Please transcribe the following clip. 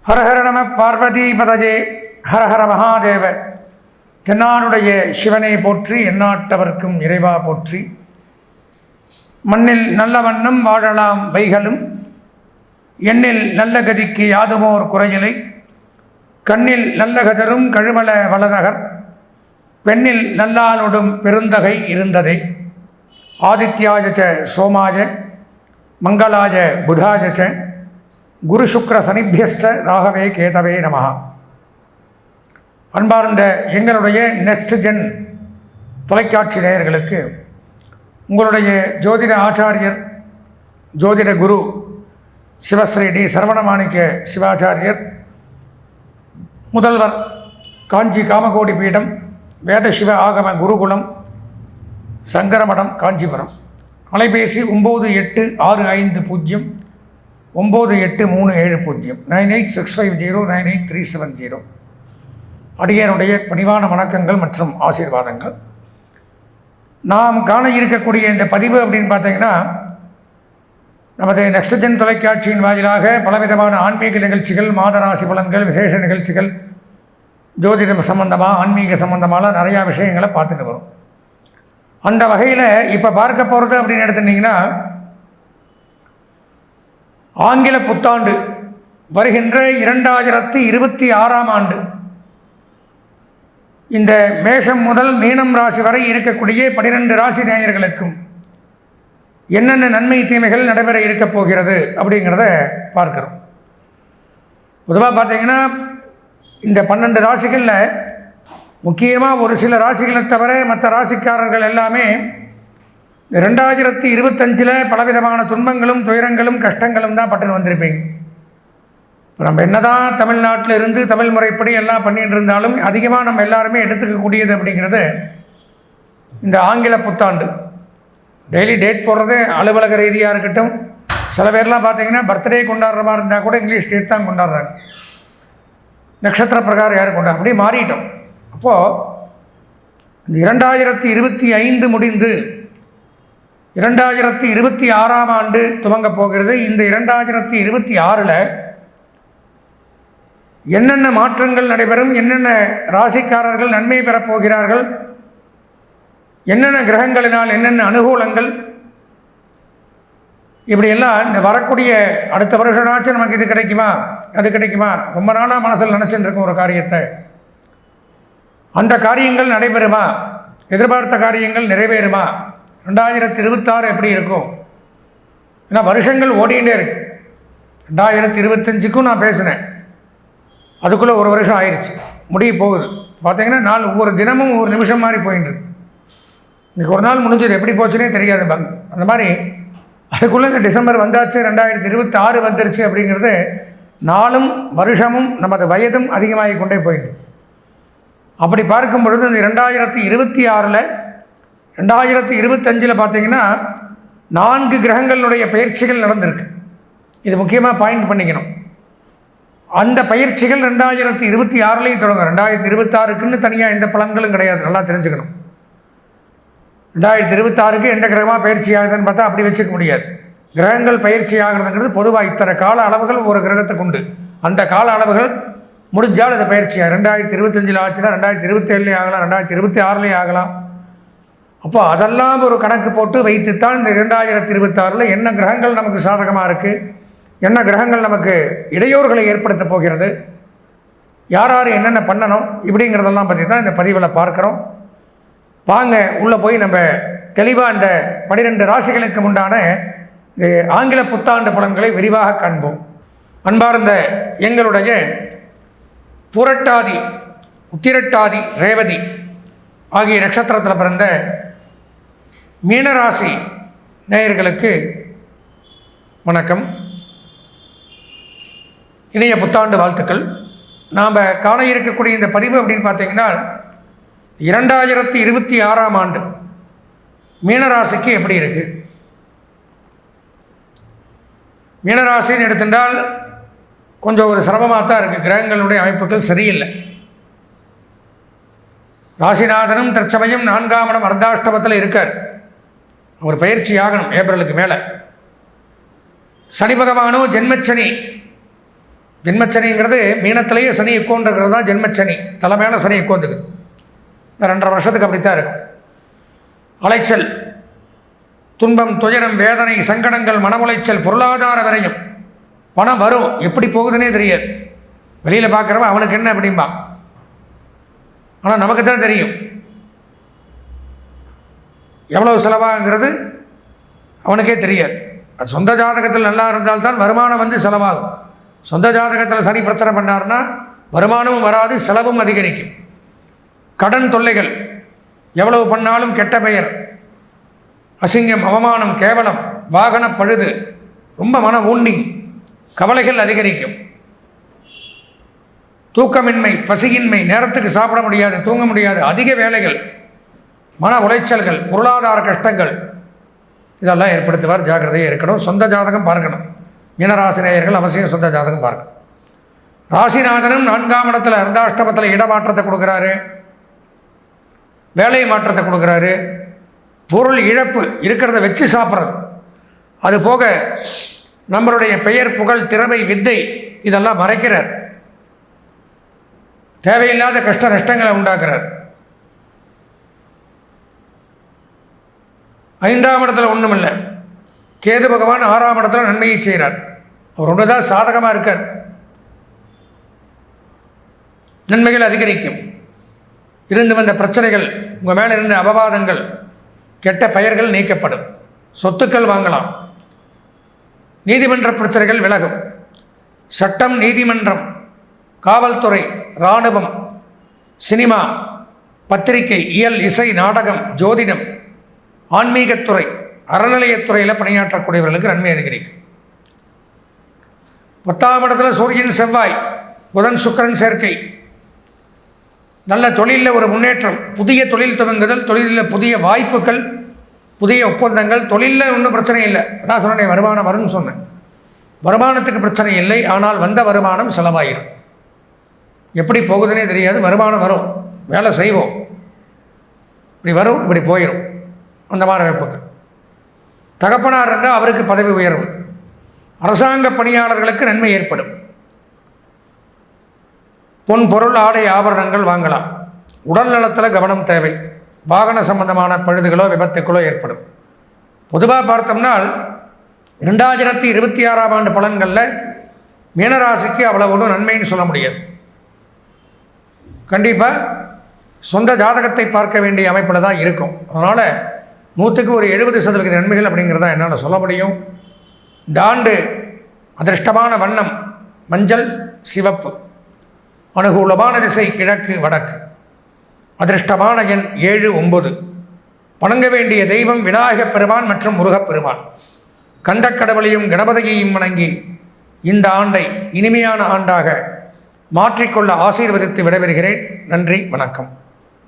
ஹரஹர நம பார்வதி பதஜே ஹரஹர மகாதேவ. தென்னாடுடைய சிவனை போற்றி, எந்நாட்டவர்க்கும் இறைவா போற்றி. மண்ணில் நல்ல வண்ணம் வாழலாம் வைகளும், எண்ணில் நல்ல கதிக்கு யாதுமோர் குறையிலை. கண்ணில் நல்ல கதரும் கழுமல வளநகர், பெண்ணில் நல்லாளொடும் பெருந்தகை இருந்ததே. ஆதித்யாய சோமாய மங்களாய புதாய குரு சுக்ர சனிபியஸ்ட ராகவே கேதவே நமஹ. அன்பார்ந்த எங்களுடைய நெக்ஸ்ட் ஜென் தொலைக்காட்சி நேயர்களுக்கு உங்களுடைய ஜோதிட ஆச்சாரியர், ஜோதிட குரு சிவஸ்ரீ டி சரவணமாணிக்க சிவாச்சாரியர், முதல்வர் காஞ்சி காமகோடி பீடம் வேத சிவ ஆகம குருகுலம் சங்கரமடம் காஞ்சிபுரம். அலைபேசி 9865098370 9865098370. அடியனுடைய பணிவான வணக்கங்கள் மற்றும் ஆசீர்வாதங்கள். நாம் காண இருக்கக்கூடிய இந்த பதிவு அப்படின்னு பார்த்தீங்கன்னா, நமது நெக்ஸ்ட் ஜென் தொலைக்காட்சியின் வாயிலாக பலவிதமான ஆன்மீக நிகழ்ச்சிகள், மாதராசி பலன்கள், விசேஷ நிகழ்ச்சிகள், ஜோதிடம் சம்பந்தமாக, ஆன்மீக சம்பந்தமாக நிறையா விஷயங்களை பார்த்துட்டு வரும். அந்த வகையில் இப்போ பார்க்க போகிறது அப்படின்னு எடுத்துட்டிங்கன்னா, ஆங்கில புத்தாண்டு வருகின்ற 2026ஆம் ஆண்டு இந்த மேஷம் முதல் மீனம் ராசி வரை இருக்கக்கூடிய 12 ராசி நேயர்களுக்கும் என்னென்ன நன்மை தீமைகள் நடைபெற இருக்க போகிறது அப்படிங்கிறத பார்க்குறோம். பொதுவாக பார்த்தீங்கன்னா, இந்த 12 ராசிகளில் முக்கியமாக ஒரு சில ராசிகளை தவிர மற்ற ராசிக்காரர்கள் எல்லாமே 2025 பலவிதமான துன்பங்களும் துயரங்களும் கஷ்டங்களும் தான் பட்டுன்னு வந்திருப்பீங்க. இப்போ நம்ம என்ன தான் தமிழ்நாட்டில் இருந்து தமிழ் முறைப்படி எல்லாம் பண்ணிகிட்டு இருந்தாலும் அதிகமாக நம்ம எல்லாருமே எடுத்துக்கக்கூடியது அப்படிங்கிறது இந்த ஆங்கில புத்தாண்டு. டெய்லி டேட் போடுறது அலுவலக ரீதியாக இருக்கட்டும், சில பேர்லாம் பார்த்தீங்கன்னா பர்த்டே கொண்டாடுற மாதிரி இருந்தால் கூட இங்கிலீஷ் டேட் தான் கொண்டாடுறாங்க. நட்சத்திர பிரகாரம் யாரும் கொண்டாடு அப்படியே மாறிட்டோம். அப்போது இந்த 2025 முடிந்து 2026ஆம் ஆண்டு துவங்கப் போகிறது. இந்த 2026 என்னென்ன மாற்றங்கள் நடைபெறும், என்னென்ன ராசிக்காரர்கள் நன்மை பெறப்போகிறார்கள், என்னென்ன கிரகங்களினால் என்னென்ன அனுகூலங்கள், இப்படியெல்லாம் இந்த வரக்கூடிய அடுத்த வருஷனாச்சும் நமக்கு இது கிடைக்குமா அது கிடைக்குமா, ரொம்ப நாளாக மனசில் நினச்சிட்டு இருக்கும் ஒரு காரியத்தை, அந்த காரியங்கள் நடைபெறுமா, எதிர்பார்த்த காரியங்கள் நிறைவேறுமா, 2026 எப்படி இருக்கும்? ஏன்னா வருஷங்கள் ஓடிகிட்டே இருக்கு. 2025க்கும் நான் பேசினேன், அதுக்குள்ளே ஒரு வருஷம் ஆயிடுச்சு, முடிய போகுது. பார்த்தீங்கன்னா ஒவ்வொரு தினமும் ஒவ்வொரு நிமிஷம் மாதிரி போயின்னு இருக்கு. இன்றைக்கி ஒரு நாள் முடிஞ்சது, எப்படி போச்சுன்னே தெரியாது பங்க். அந்த மாதிரி அதுக்குள்ளே இந்த டிசம்பர் வந்தாச்சு, 2026 வந்துருச்சு அப்படிங்கிறது நாளும் வருஷமும் நமது வயதும் அதிகமாகி கொண்டே போயிட்டு. அப்படி பார்க்கும் பொழுது இந்த 2026 2025 பார்த்தீங்கன்னா 4 கிரகங்களுடைய பயிற்சிகள் நடந்திருக்கு. இது முக்கியமாக பாயிண்ட் பண்ணிக்கணும். அந்த பயிற்சிகள் 2026 தொடங்கும். 2026க்குன்னு தனியாக எந்த பலன்களும் கிடையாது, நல்லா தெரிஞ்சுக்கணும். 2026க்கு எந்த கிரகமாக பயிற்சி ஆகுதுன்னு பார்த்தா அப்படி வச்சுக்க முடியாது. கிரகங்கள் பயிற்சி ஆகிறதுங்கிறது பொதுவாக இத்தனை கால அளவுகள் ஒரு கிரகத்துக்கு உண்டு. அந்த கால அளவுகள் முடிஞ்சால் அது பயிற்சியாக 2025 ஆச்சுன்னா 2027 ஆகலாம், 2026 ஆகலாம். அப்போ அதெல்லாம் ஒரு கணக்கு போட்டு வைத்துத்தான் இந்த 2026 என்ன கிரகங்கள் நமக்கு சாதகமாக இருக்குது, என்ன கிரகங்கள் நமக்கு இடையூறுகளை ஏற்படுத்த போகிறது, யார் யார் என்னென்ன பண்ணணும், இப்படிங்கிறதெல்லாம் பற்றி தான் இந்த பதிவில் பார்க்குறோம். வாங்க உள்ளே போய் நம்ம தெளிவாக இந்த 12 ராசிகளுக்கு உண்டான ஆங்கில புத்தாண்டு பலன்களை விரிவாக காண்போம். அன்பார்ந்த எங்களுடைய புரட்டாதி, உத்திரட்டாதி, ரேவதி ஆகிய நட்சத்திரத்தில் பிறந்த மீனராசி நேயர்களுக்கு வணக்கம், இணைய புத்தாண்டு வாழ்த்துக்கள். நாம் காண இருக்கக்கூடிய இந்த பதிவு அப்படின்னு பார்த்தீங்கன்னா, 2026ஆம் ஆண்டு மீனராசிக்கு எப்படி இருக்குது. மீனராசின்னு எடுத்துட்டால் கொஞ்சம் ஒரு சிரமமாக தான் இருக்குது. கிரகங்களுடைய அமைப்புகள் சரியில்லை. ராசிநாதனும் தற்சமயம் 4ஆம் இடம் அர்த்தாஷ்டமத்தில் இருக்கார். அவர் பயிற்சி ஆகணும் ஏப்ரலுக்கு மேலே. சனி பகவானோ ஜென்மச்சனி ஜென்மச்சனிங்கிறது மீனத்திலேயே சனி உட்காந்துருக்கிறது தான் ஜென்மச்சனி. தலை மேலே சனி உட்காந்துக்குது. 2.5 வருஷத்துக்கு அப்படித்தான் இருக்கும். அலைச்சல், துன்பம், துயரம், வேதனை, சங்கடங்கள், மன உளைச்சல், பொருளாதார விரயம். பணம் வரும், எப்படி போகுதுன்னே தெரியாது. வெளியில் பார்க்குறவன் அவனுக்கு என்ன அப்படின்பா, ஆனால் நமக்கு தான் தெரியும் எவ்வளவு செலவாகுங்கிறது அவனுக்கே தெரியாது. அது சொந்த ஜாதகத்தில் நல்லா இருந்தால்தான் வருமானம் வந்து செலவாகும். சொந்த ஜாதகத்தில் சனி பிரச்சனை பண்ணார்னா வருமானமும் வராது, செலவும் அதிகரிக்கும். கடன் தொல்லைகள், எவ்வளவு பண்ணாலும் கெட்ட பெயர், அசிங்கம், அவமானம், கேவலம், வாகன பழுது, ரொம்ப மன ஊன்னி, கவலைகள் அதிகரிக்கும். தூக்கமின்மை, பசியின்மை, நேரத்துக்கு சாப்பிட முடியாது, தூங்க முடியாது, அதிக வேலைகள், மன உளைச்சல்கள், பொருளாதார கஷ்டங்கள், இதெல்லாம் ஏற்படுத்துவார். ஜாக்கிரதையாக இருக்கணும். சொந்த ஜாதகம் பார்க்கணும். மீனராசினியர்கள் அவசியம் சொந்த ஜாதகம் பார்க்கணும். ராசிநாதனும் 4ஆம் இடத்துல அர்த்தாஷ்டமத்தில் இடமாற்றத்தை கொடுக்குறாரு, வேலை மாற்றத்தை கொடுக்குறாரு. பொருள் இழப்பு, இருக்கிறத வச்சு சாப்பிட்றது. அது போக நம்மளுடைய பெயர், புகழ், திறமை, வித்தை இதெல்லாம் மறைக்கிறார். தேவையில்லாத கஷ்ட நஷ்டங்களை உண்டாக்குறார். 5ஆம் இடத்துல ஒன்றுமில்லை. கேது பகவான் 6ஆம் இடத்துல நன்மையை செய்கிறார். அவர் ஒன்று தான் சாதகமாக இருக்கார். நன்மைகள் அதிகரிக்கும். இருந்து வந்த பிரச்சனைகள், உங்கள் மேலே இருந்த அபவாதங்கள், கெட்ட பெயர்கள் நீக்கப்படும். சொத்துக்கள் வாங்கலாம். நீதிமன்ற பிரச்சனைகள் விலகும். சட்டம், நீதிமன்றம், காவல்துறை, இராணுவம், சினிமா, பத்திரிகை, இயல், இசை, நாடகம், ஜோதிடம், ஆன்மீகத்துறை, அறநிலையத்துறையில் பணியாற்றக்கூடியவர்களுக்கு நன்மை அதிகரிக்கும். 10ஆம் இடத்துல சூரியன், செவ்வாய், புதன், சுக்கிரன் சேர்க்கை. நல்ல தொழிலில் ஒரு முன்னேற்றம், புதிய தொழில் துவங்குதல், தொழிலில் புதிய வாய்ப்புகள், புதிய ஒப்பந்தங்கள். தொழிலில் ஒன்றும் பிரச்சனை இல்லை. நான் சொன்னேன் வருமானம் வரும்னு சொன்னேன். வருமானத்துக்கு பிரச்சனை இல்லை, ஆனால் வந்த வருமானம் செலவாயிடும். எப்படி போகுதுன்னே தெரியாது. வருமானம் வரும், வேலை செய்வோம், இப்படி வரும், இப்படி போயிடும். அந்த மாதிரி அமைப்புகள். தகப்பனார் இருந்தால் அவருக்கு பதவி உயர்வு. அரசாங்க பணியாளர்களுக்கு நன்மை ஏற்படும். பொன், பொருள், ஆடை, ஆபரணங்கள் வாங்கலாம். உடல் நலத்தில் கவனம் தேவை. வாகன சம்பந்தமான பழுதுகளோ விபத்துக்களோ ஏற்படும். பொதுவாக பார்த்தோம்னால் 2026ஆம் ஆண்டு பலன்களில் மீனராசிக்கு அவ்வளோ ஒன்றும் நன்மைன்னு சொல்ல முடியாது. கண்டிப்பாக சொந்த ஜாதகத்தை பார்க்க வேண்டிய அமைப்பில் தான் இருக்கும். அதனால் 100க்கு ஒரு 70% நன்மைகள் அப்படிங்கிறத என்னால் சொல்ல முடியும். இந்த ஆண்டு அதிர்ஷ்டமான வண்ணம் மஞ்சள், சிவப்பு. அனுகூலமான திசை கிழக்கு, வடக்கு. அதிர்ஷ்டமான எண் 7, 9. வணங்க வேண்டிய தெய்வம் விநாயகப் பெருமான் மற்றும் முருகப்பெருமான். கண்டக்கடவுளையும் கணபதியையும் வணங்கி இந்த ஆண்டை இனிமையான ஆண்டாக மாற்றிக்கொள்ள ஆசீர்வதித்து விடைபெறுகிறேன். நன்றி, வணக்கம்.